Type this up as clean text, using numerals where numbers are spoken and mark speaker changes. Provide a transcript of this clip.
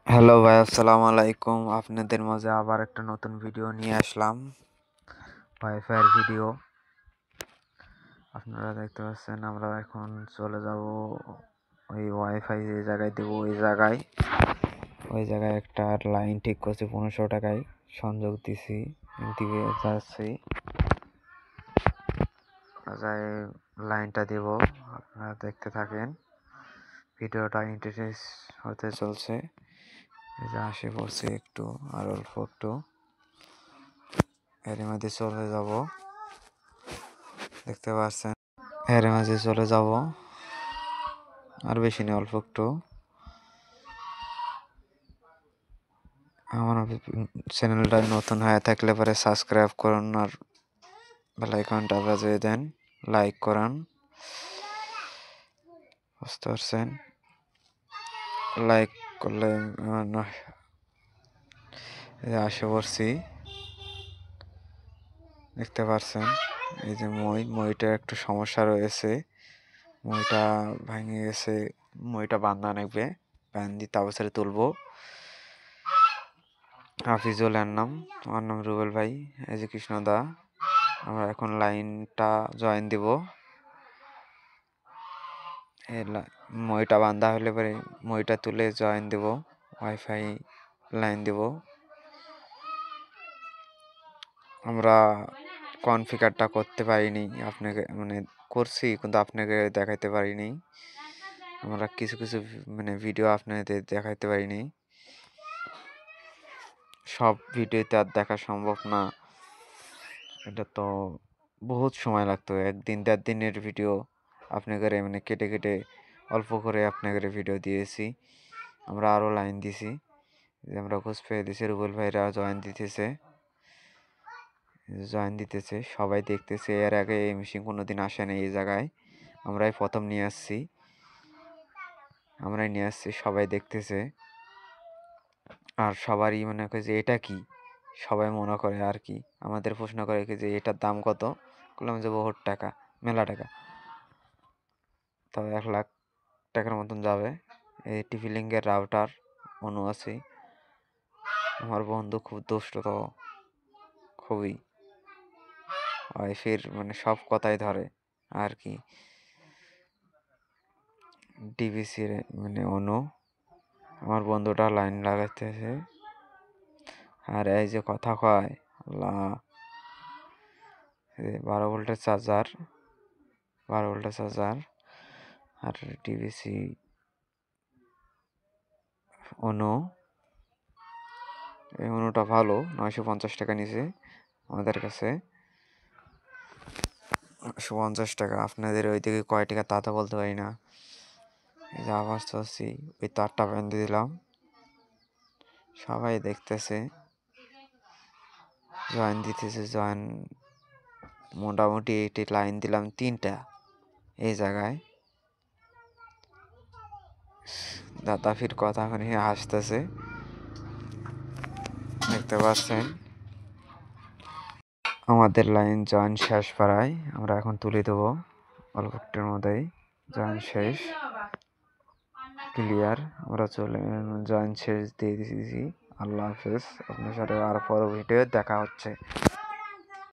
Speaker 1: Hello ভাই, আসসালামু আলাইকুম। আপনাদের মাঝে আবার একটা নতুন ভিডিও নিয়ে আসলাম, ওয়াইফাইয়ের ভিডিও। আপনারা দেখতে পাচ্ছেন আমরা এখন চলে যাব ওই ওয়াইফাই যে জায়গায় দেবো ওই জায়গায় একটা লাইন ঠিক করছি 1500 টাকায় সংযোগ দিছি, দিকে যাচ্ছি যাই লাইনটা দেব। আপনারা দেখতে থাকেন, ভিডিওটা ইন্টারেস্ট হতে চলছে। এই যে আসে পড়ছে একটু, আর অল্প একটু এর মধ্যে চলে যাব, দেখতে পাচ্ছেন। এর মাঝে চলে যাব, আর বেশি নেই, অল্প একটু। আমার চ্যানেলটা নতুন হয়ে থাকলে পরে সাবস্ক্রাইব করুন, আর বেল আইকনটা বাজিয়ে দেন, লাইক করান, বুঝতে পারছেন। লাইক করলে আসে পড়ছি, দেখতে পাচ্ছেন। এই যে মইটার একটু সমস্যা রয়েছে, মইটা ভেঙে গেছে, মইটা বান্ধা লাগবে, বান্ধি তারপরে তুলবো। হাফিজুল এর নাম, আমার নাম রুবেল ভাই, এই যে কৃষ্ণদা। আমরা এখন লাইনটা জয়েন দিব। মইটা বান্ধা হলে পরে মইটা তুলে জয়েন দেব, ওয়াইফাই লাইন দেব। আমরা কনফিগারটা করতে পারিনি, আপনাকে মানে করছি কিন্তু আপনাকে দেখাইতে পারিনি। আমরা কিছু কিছু ভিডিও আপনাদের দেখাইতে পারিনি, সব ভিডিওতে আর দেখা সম্ভব না। এটা তো বহুত সময় লাগতো, 1 দিন 1.5 দিনের ভিডিও আপনাকে কেটে কেটে অল্প করে আপনাকে ভিডিও দিয়েছি। আমরা আরও লাইন দিছি, আমরা খোঁজ পেয়ে দিছি, রুবেল ভাইরা জয়েন দিতেছে, সবাই দেখতেছে। এর আগে এই মেশিন কোনোদিন আসে না এই জায়গায়, আমরাই প্রথম নিয়ে আসছি, সবাই দেখতেছে। আর সবারই মনে করে যে এটা কি, সবাই মনে করে আর কি, আমাদের প্রশ্ন করে যে এটার দাম কত, বললাম যে বহুত টাকা, মেলা টাকা, তবে 1 লাখ টাকার মতন যাবে। এই টিভি লিঙ্কের রাউটার আছে। আমার বন্ধু খুব দুষ্ট, তো খুবই ওয়াইফের সব কথাই ধরে আর কি। ডিভিসির আমার বন্ধুটা লাইন লাগাইতেছে, আর এই যে কথা কয়, আল্লাহ, 12 ভোল্টের চার্জার, 12 ভোল্টের চার্জার। আর ডিভিসি অনু, এই অনুটা ভালো, 950 টাকা নিছে আমাদের কাছে, 950 টাকা। আপনাদের ওইদিকে কয় টাকা তা তো বলতে পারি না। এই যে আওয়াজ করছি, ওই তারটা বেঁধে দিলাম, সবাই দেখতেছে, জয়েন দিতেছে। জয়েন মোটামুটি এটি লাইন দিলাম 3টা এই জায়গায়। দাদা ফির কথা শুনে হাসতেছে, দেখতে পাচ্ছেন। আমাদের লাইন জয়েন শেষ পাড়ায়, আমরা এখন তুলে দেবো অল্প একটার মধ্যেই। জয়েন শেষ, ক্লিয়ার, আমরা জয়েন শেষ দিয়ে দিয়েছি। আল্লাহ হাফেজ, আপনার সাথে আর পর ভিডিও দেখা হচ্ছে।